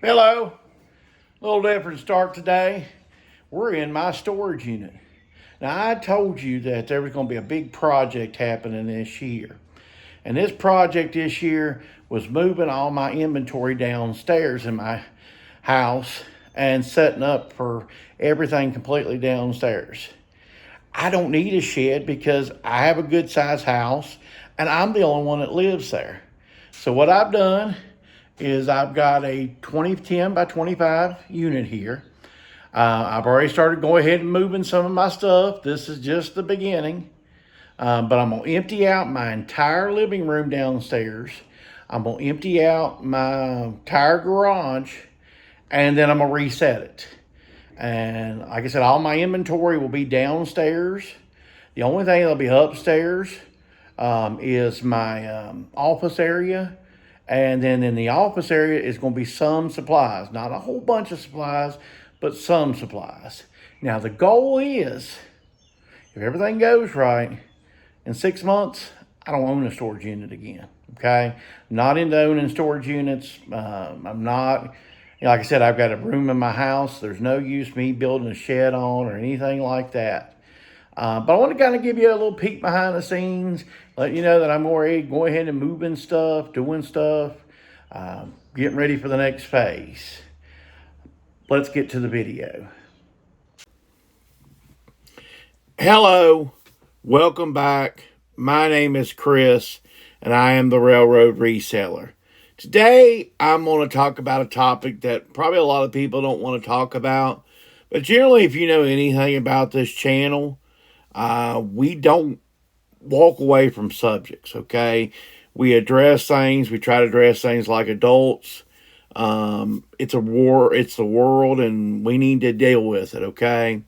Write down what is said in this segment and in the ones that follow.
Hello. Little different start today. We're in my storage unit. Now, I told you that there was going to be a big project happening this year. And this project this year was moving all my inventory downstairs in my house and setting up for everything completely downstairs. I don't need a shed because I have a good sized house and I'm the only one that lives there. So, what I've done is I've got a 2010 by 25 unit here. I've already started going ahead and moving some of my stuff. This is just the beginning. But I'm going to empty out my entire living room downstairs. I'm going to empty out my entire garage. And then I'm going to reset it. And like I said, all my inventory will be downstairs. The only thing that'll be upstairs is my office area. And then in the office area is going to be some supplies. Not a whole bunch of supplies, but some supplies. Now, the goal is, if everything goes right, in 6 months, I don't own a storage unit again. Okay? I'm not into owning storage units. I'm not, like I said, I've got a room in my house. There's no use me building a shed on or anything like that. But I want to kind of give you a little peek behind the scenes, let you know that I'm already going ahead and moving stuff, doing stuff, getting ready for the next phase. Let's get to the video. Hello, welcome back. My name is Chris, and I am the Railroad Reseller. Today, I'm going to talk about a topic that probably a lot of people don't want to talk about. But generally, if you know anything about this channel, we don't walk away from subjects, okay? We address things. We try to address things like adults. It's a war. It's the world, and we need to deal with it, okay?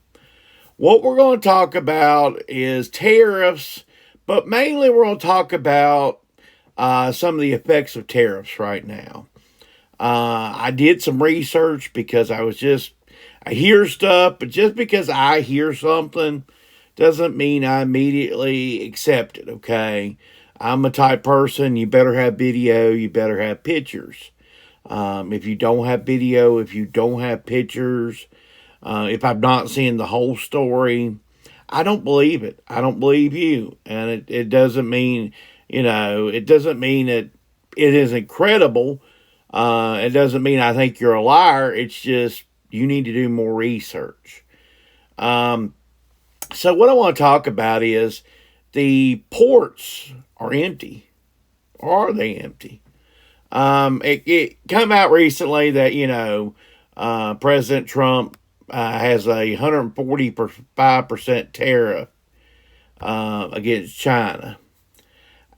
What we're going to talk about is tariffs, but mainly we're going to talk about some of the effects of tariffs right now. I did some research because I hear stuff, but just because I hear something doesn't mean I immediately accept it, okay? I'm a type person, you better have video, you better have pictures. If you don't have video, if you don't have pictures, if I'm not seeing the whole story, I don't believe it. I don't believe you. And it doesn't mean, it doesn't mean that it isn't credible. It doesn't mean I think you're a liar. It's just you need to do more research. So what I want to talk about is the ports are empty. Are they empty? It came out recently that, President Trump has a 145% tariff against China.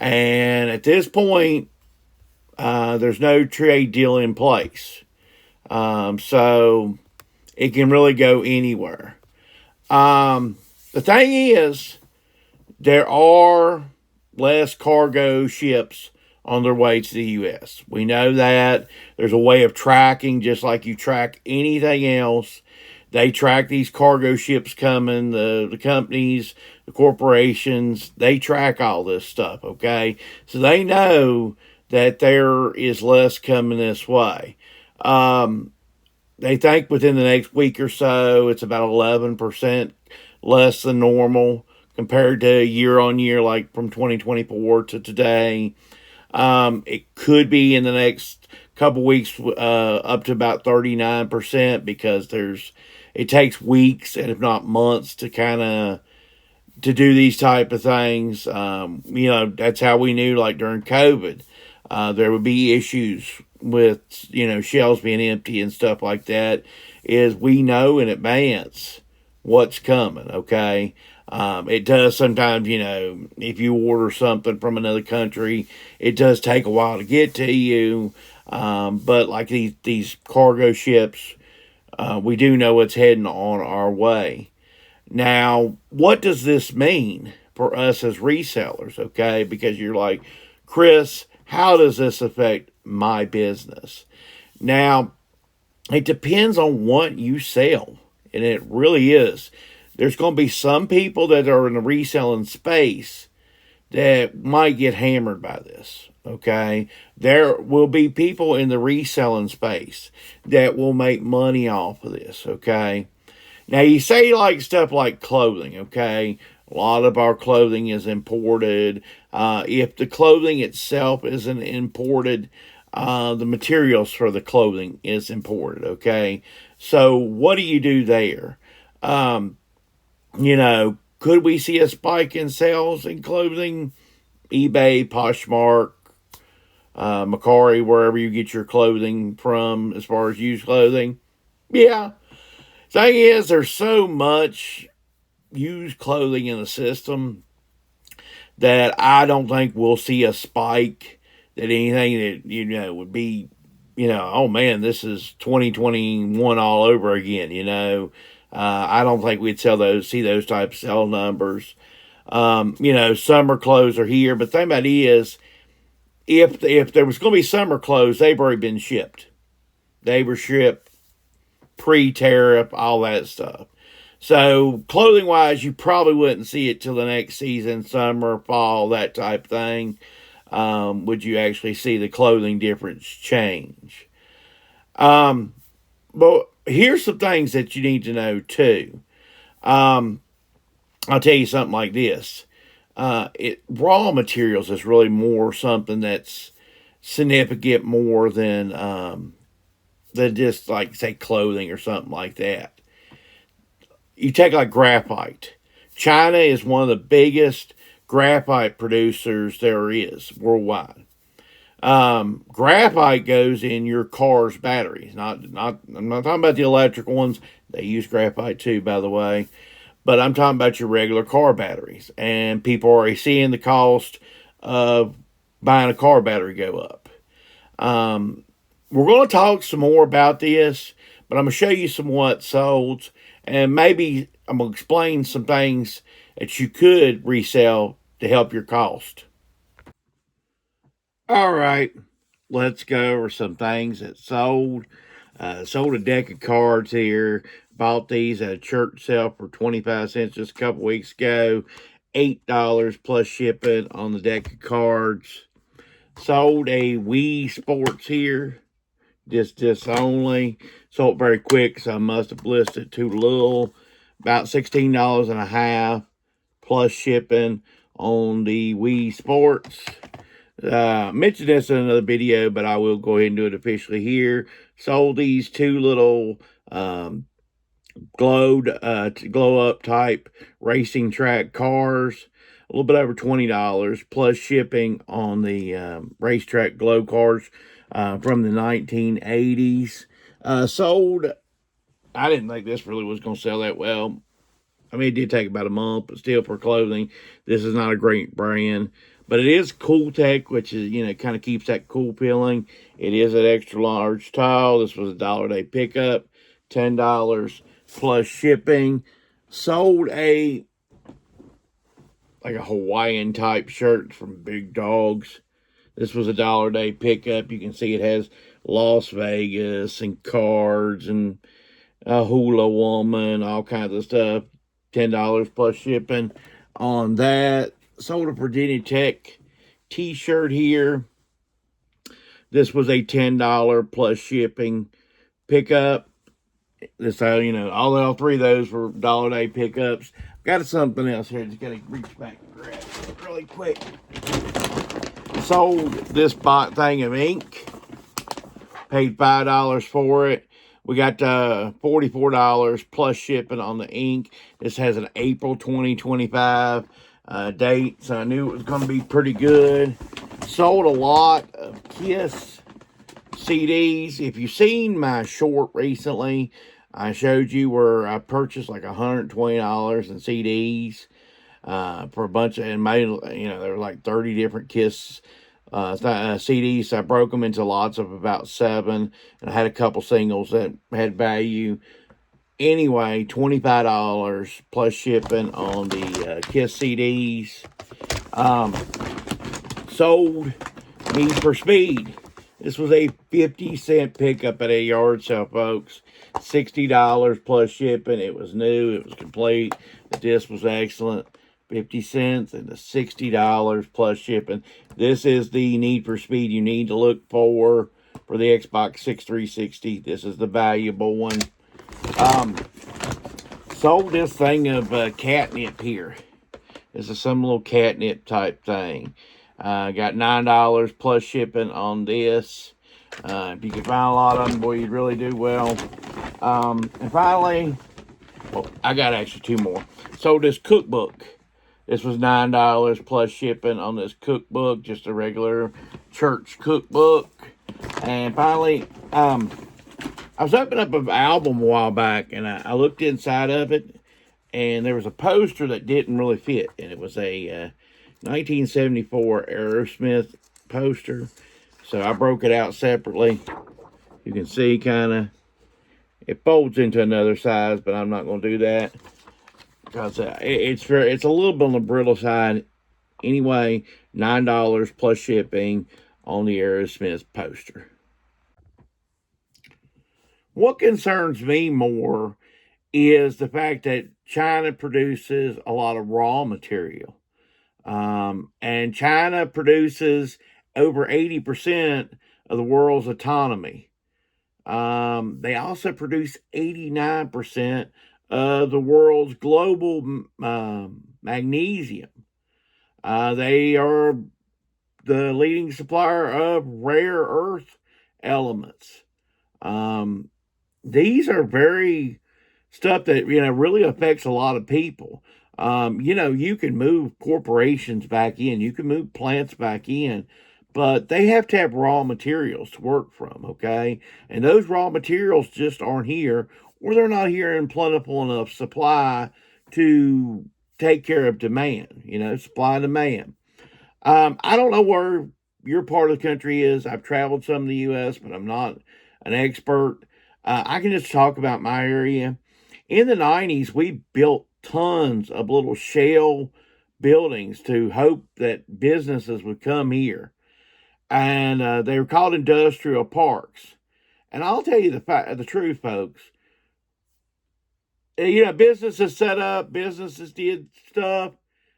And at this point, there's no trade deal in place. So it can really go anywhere. The thing is, there are less cargo ships on their way to the U.S. We know that. There's a way of tracking, just like you track anything else. They track these cargo ships coming, the companies, the corporations, they track all this stuff, okay? So they know that there is less coming this way. They think within the next week or so, it's about 11% less than normal compared to year on year, like from 2024 to today. It could be in the next couple weeks up to about 39% because it takes weeks and if not months to to do these type of things. That's how we knew, like during COVID, there would be issues with, shelves being empty and stuff like that, is we know in advance what's coming, okay? It does sometimes, if you order something from another country, it does take a while to get to you. But like these cargo ships, we do know it's heading on our way. Now, what does this mean for us as resellers, okay? Because you're like, Chris, how does this affect my business? Now, it depends on what you sell, and it really is. There's going to be some people that are in the reselling space that might get hammered by this, Okay. There will be people in the reselling space that will make money off of this. Okay. Now, you say like stuff like clothing. Okay. A lot of our clothing is imported. If the clothing itself isn't imported, the materials for the clothing is imported. Okay. So, what do you do there? Um, could we see a spike in sales in clothing? eBay, Poshmark, Macari, wherever you get your clothing from, as far as used clothing. Yeah. Thing is, there's so much used clothing in the system that I don't think we'll see a spike. That anything that would be, oh man, this is 2021 all over again. I don't think we'd see those types of sell numbers. Summer clothes are here, but the thing about it is, if there was going to be summer clothes, they've already been shipped. They were shipped pre-tariff, all that stuff. So clothing wise, you probably wouldn't see it till the next season, summer, fall, that type thing. Would you actually see the clothing difference change? But here's some things that you need to know too. I'll tell you something like this. Raw materials is really more something that's significant more than just like say clothing or something like that. You take like graphite. China is one of the biggest graphite producers there is worldwide. Graphite goes in your car's batteries. I'm not talking about the electric ones. They use graphite too, by the way. But I'm talking about your regular car batteries. And people are already seeing the cost of buying a car battery go up. We're going to talk some more about this, but I'm going to show you some what's sold. And maybe I'm going to explain some things that you could resell to help your cost. All right, let's go over some things that sold. Sold a deck of cards here. Bought these at a church sale for 25 cents just a couple weeks ago. $8 plus shipping on the deck of cards. Sold a Wii Sports here. Just only. Sold very quick, so I must have listed too little. About $16 and a half plus shipping on the Wii Sports. Mentioned this in another video, but I will go ahead and do it officially here. Sold these two little glow up type racing track cars, a little bit over $20 plus shipping on the racetrack glow cars from the 1980s. Sold. I didn't think this really was going to sell that well. I mean, it did take about a month, but still for clothing, this is not a great brand. But it is Cool Tech, which is, kind of keeps that cool feeling. It is an extra large tile. This was $1 a day pickup, $10 plus shipping. Sold a Hawaiian type shirt from Big Dogs. This was $1 a day pickup. You can see it has Las Vegas and cards and a hula woman, all kinds of stuff. $10 plus shipping on that. Sold a Virginia Tech t-shirt here. This was a $10 plus shipping pickup. This, all three of those were $1 a day pickups. Got something else here. Just got to reach back and grab it really quick. Sold this thing of ink. Paid $5 for it. We got $44 plus shipping on the ink. This has an April 2025 date, so I knew it was going to be pretty good. Sold a lot of Kiss CDs. If you've seen my short recently, I showed you where I purchased like $120 in CDs for a bunch of, and made, there were like 30 different Kiss CDs. So I broke them into lots of about 7, and I had a couple singles that had value. Anyway, $25 plus shipping on the Kiss CDs. Sold Need for Speed. This was a 50-cent pickup at a yard sale, folks. $60 plus shipping. It was new. It was complete. The disc was excellent. 50 cents, and the $60 plus shipping. This is the need for speed you need to look for the Xbox 6360. This is the valuable one. Um, Sold this thing of catnip here. This is some little catnip type thing. Got $9 plus shipping on this. If you could find a lot of them, boy, you'd really do well. And finally, well, I got actually two more. Sold this cookbook. This was $9 plus shipping on this cookbook, just a regular church cookbook. And finally, I was opening up an album a while back, and I looked inside of it, and there was a poster that didn't really fit, and it was a 1974 Aerosmith poster. So I broke it out separately. You can see kind of, it folds into another size, but I'm not going to do that because it's a little bit on the brittle side. Anyway, $9 plus shipping on the Aerosmith poster. What concerns me more is the fact that China produces a lot of raw material. And China produces over 80% of the world's autonomy. They also produce 89% of the world's global magnesium. They are the leading supplier of rare earth elements. These are very stuff that really affects a lot of people. You can move corporations back in, you can move plants back in, but they have to have raw materials to work from, okay? And those raw materials just aren't here, or they're not here in plentiful enough supply to take care of demand, supply and demand. I don't know where your part of the country is. I've traveled some in the U.S., but I'm not an expert. I can just talk about my area. In the 90s, we built tons of little shell buildings to hope that businesses would come here. And they were called industrial parks. And I'll tell you the truth, folks. Businesses set up, businesses did stuff.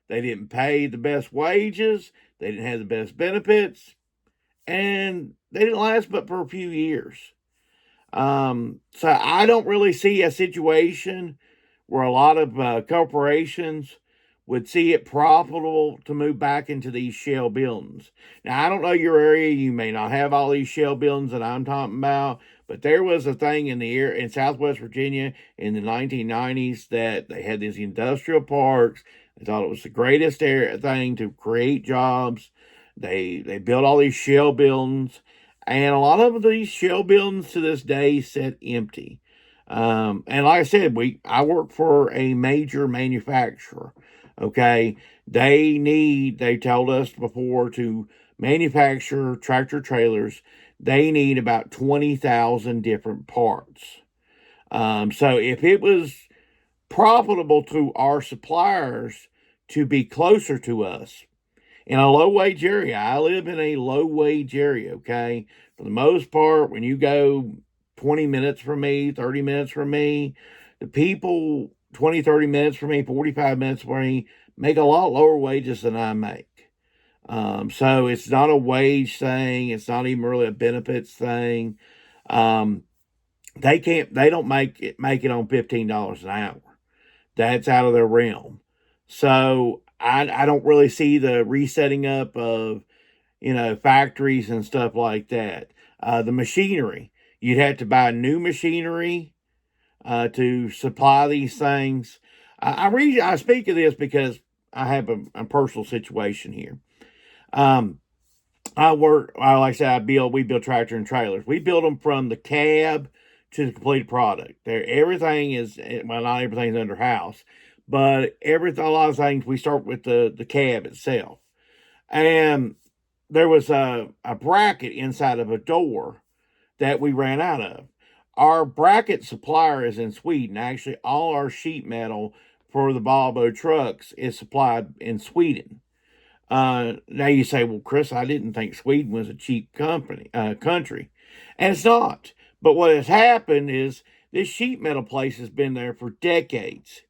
They didn't pay the best wages. They didn't have the best benefits. And they didn't last but for a few years. So I don't really see a situation where a lot of corporations would see it profitable to move back into these shell buildings. Now, I don't know your area. You may not have all these shell buildings that I'm talking about, but there was a thing in Southwest Virginia in the 1990s that they had these industrial parks. They thought it was the greatest thing to create jobs. They built all these shell buildings, and a lot of these shell buildings to this day sit empty. And like I said, I work for a major manufacturer. Okay, they told us before to manufacture tractor trailers, they need about 20,000 different parts. So if it was profitable to our suppliers to be closer to us in a low wage area, I live in a low wage area, okay? For the most part, when you go 20 minutes from me, 30 minutes from me, the people 20, 30 minutes from me, 45 minutes from me make a lot lower wages than I make. So it's not a wage thing. It's not even really a benefits thing. They don't make it on $15 an hour. That's out of their realm. So I don't really see the resetting up of, factories and stuff like that. The machinery, you'd have to buy new machinery to supply these things. I speak of this because I have a personal situation here. Like I said, we build tractor and trailers. We build them from the cab to the complete product. Everything is, well, not everything's under house, but a lot of things, we start with the cab itself. And there was a bracket inside of a door that we ran out of. Our bracket supplier is in Sweden. Actually, all our sheet metal for the Volvo trucks is supplied in Sweden. Now you say, well, Chris, I didn't think Sweden was a cheap country, and it's not. But what has happened is this sheet metal place has been there for decades.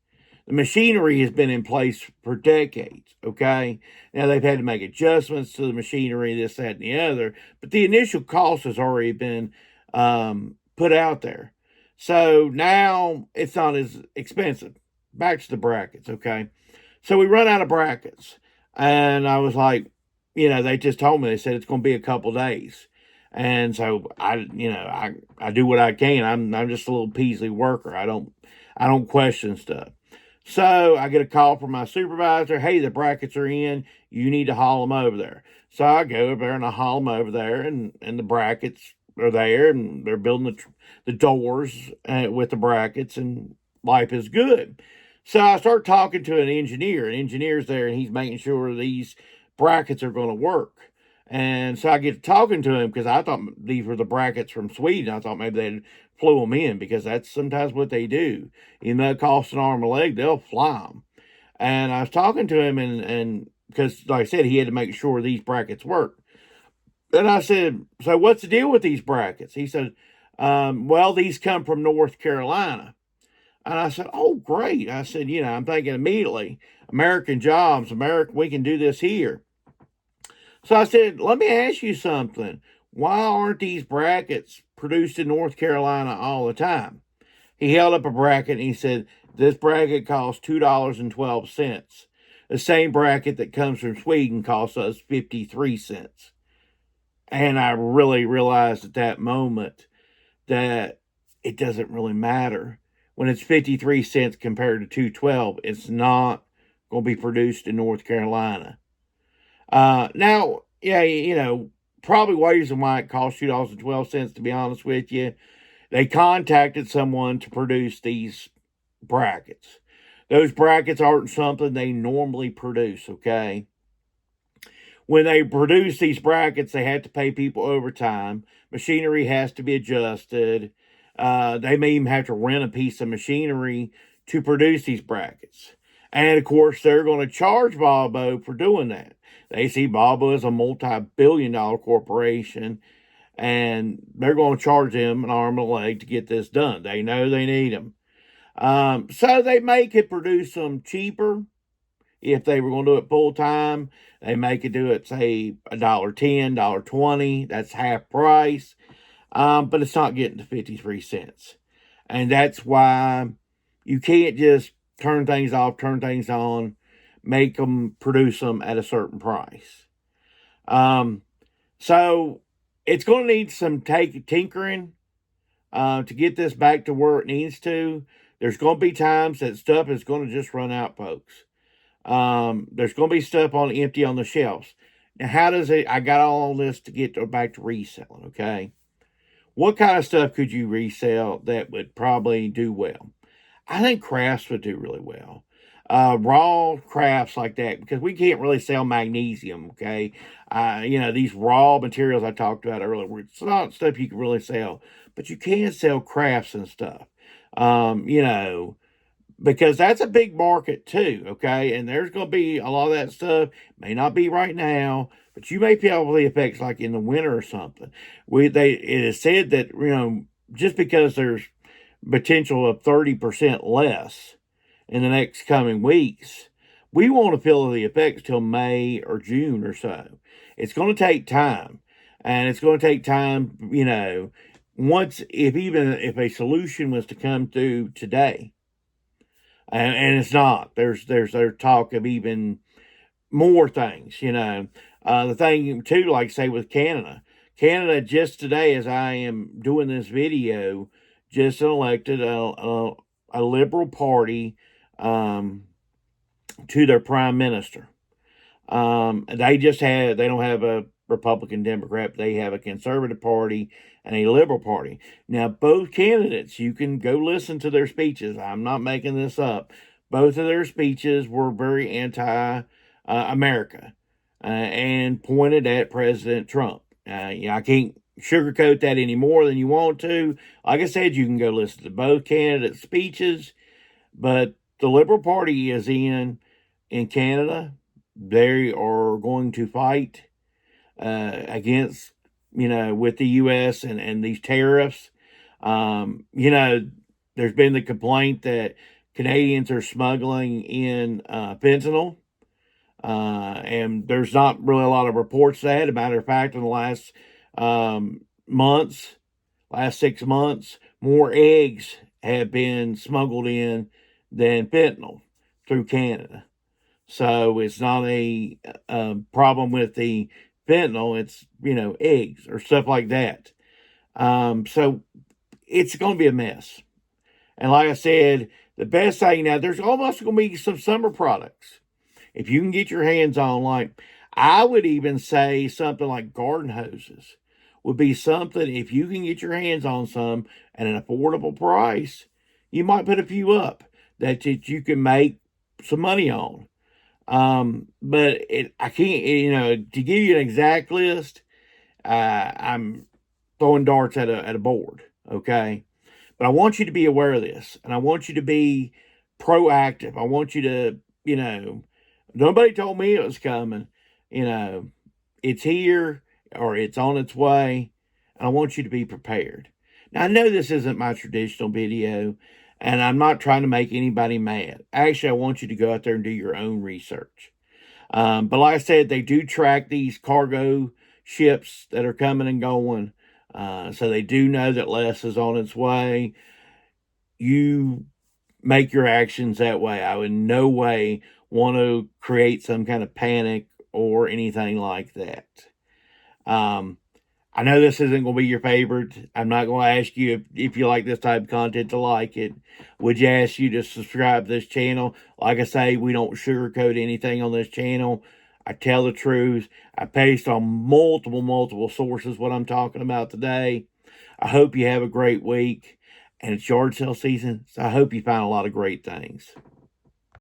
The machinery has been in place for decades, okay? Now they've had to make adjustments to the machinery, this, that, and the other, but the initial cost has already been put out there. So now it's not as expensive. Back to the brackets, okay? So we run out of brackets. And I was like, they just told me, they said it's going to be a couple days. And so I do what I can. I'm just a little Peasley worker. I don't question stuff. So I get a call from my supervisor. Hey, the brackets are in. You need to haul them over there. So I go over there and I haul them over there, and the brackets are there, and they're building the doors with the brackets, and life is good. So I start talking to an engineer. An engineer's there, and he's making sure these brackets are going to work. And so I get to talking to him because I thought these were the brackets from Sweden. I thought maybe they'd flew them in because that's sometimes what they do. Even though it costs an arm and a leg, they'll fly them. And I was talking to him, and because, like I said, he had to make sure these brackets work. And I said, so what's the deal with these brackets? He said, well, these come from North Carolina. And I said, oh, great. I said, I'm thinking immediately, American jobs, America, we can do this here. So I said, let me ask you something. Why aren't these brackets produced in North Carolina all the time? He held up a bracket and he said, this bracket costs $2.12. The same bracket that comes from Sweden costs us 53 cents. And I really realized at that moment that it doesn't really matter. When it's 53 cents compared to 212, it's not going to be produced in North Carolina. Now, yeah, probably reason why it costs $2.12, to be honest with you, they contacted someone to produce these brackets. Those brackets aren't something they normally produce, okay? When they produce these brackets, they have to pay people overtime. Machinery has to be adjusted. They may even have to rent a piece of machinery to produce these brackets. And of course, they're going to charge Volvo for doing that. They see Volvo as a multi-billion-dollar corporation, and they're going to charge them an arm and a leg to get this done. They know they need them. So they make it produce them cheaper. If they were going to do it full time, they make it do it, say, $1.10, $1.20. That's half price. But it's not getting to 53 cents. And that's why you can't just turn things off, turn things on, make them produce them at a certain price. So it's going to need some tinkering to get this back to where it needs to. There's going to be times that stuff is going to just run out, folks. There's going to be stuff on empty on the shelves. Now, how does it? I got all this to get back to reselling. Okay, what kind of stuff could you resell that would probably do well? I think crafts would do really well. Raw crafts like that, because we can't really sell magnesium. Okay, these raw materials I talked about earlier, it's not stuff you can really sell, but you can sell crafts and stuff. You know, because that's a big market too, okay? And there's going to be a lot of that stuff. May not be right now, but you may feel the effects like in the winter or something. It is said that just because there's potential of 30% less in the next coming weeks, we won't feel the effects till May or June or so. It's going to take time, and it's going to take time. Once if a solution was to come through today. And it's not. There's talk of even more things. The thing too, like say with Canada just today, as I am doing this video, just elected a Liberal Party to their prime minister. They don't have a Republican Democrat, they have a conservative party and a liberal party. Now, both candidates, you can go listen to their speeches. I'm not making this up. Both of their speeches were very anti-America and pointed at President Trump. I can't sugarcoat that any more than you want to. Like I said, you can go listen to both candidates' speeches, but the Liberal Party is in Canada. They are going to fight against, with the U.S. and these tariffs. There's been the complaint that Canadians are smuggling in fentanyl. And there's not really a lot of reports of that. As a matter of fact, in the last months, last 6 months, more eggs have been smuggled in than fentanyl through Canada. So it's not a problem with the fentanyl. It's, eggs or stuff like that. So it's going to be a mess. And like I said, the best thing now, there's almost going to be some summer products. If you can get your hands on, like, I would even say something like garden hoses would be something, if you can get your hands on some at an affordable price, you might put a few up that you can make some money on. But I can't, to give you an exact list, I'm throwing darts at a board, okay? But I want you to be aware of this, and I want you to be proactive. I want you to, nobody told me it was coming. It's here or it's on its way. And I want you to be prepared. Now, I know this isn't my traditional video, and I'm not trying to make anybody mad. Actually, I want you to go out there and do your own research. But like I said, they do track these cargo ships that are coming and going. So they do know that less is on its way. You make your actions that way. I would in no way want to create some kind of panic or anything like that. I know this isn't going to be your favorite. I'm not going to ask you if you like this type of content to like it. Would you ask you to subscribe to this channel? Like I say, we don't sugarcoat anything on this channel. I tell the truth. I paste on multiple sources what I'm talking about today. I hope you have a great week. And it's yard sale season, so I hope you find a lot of great things.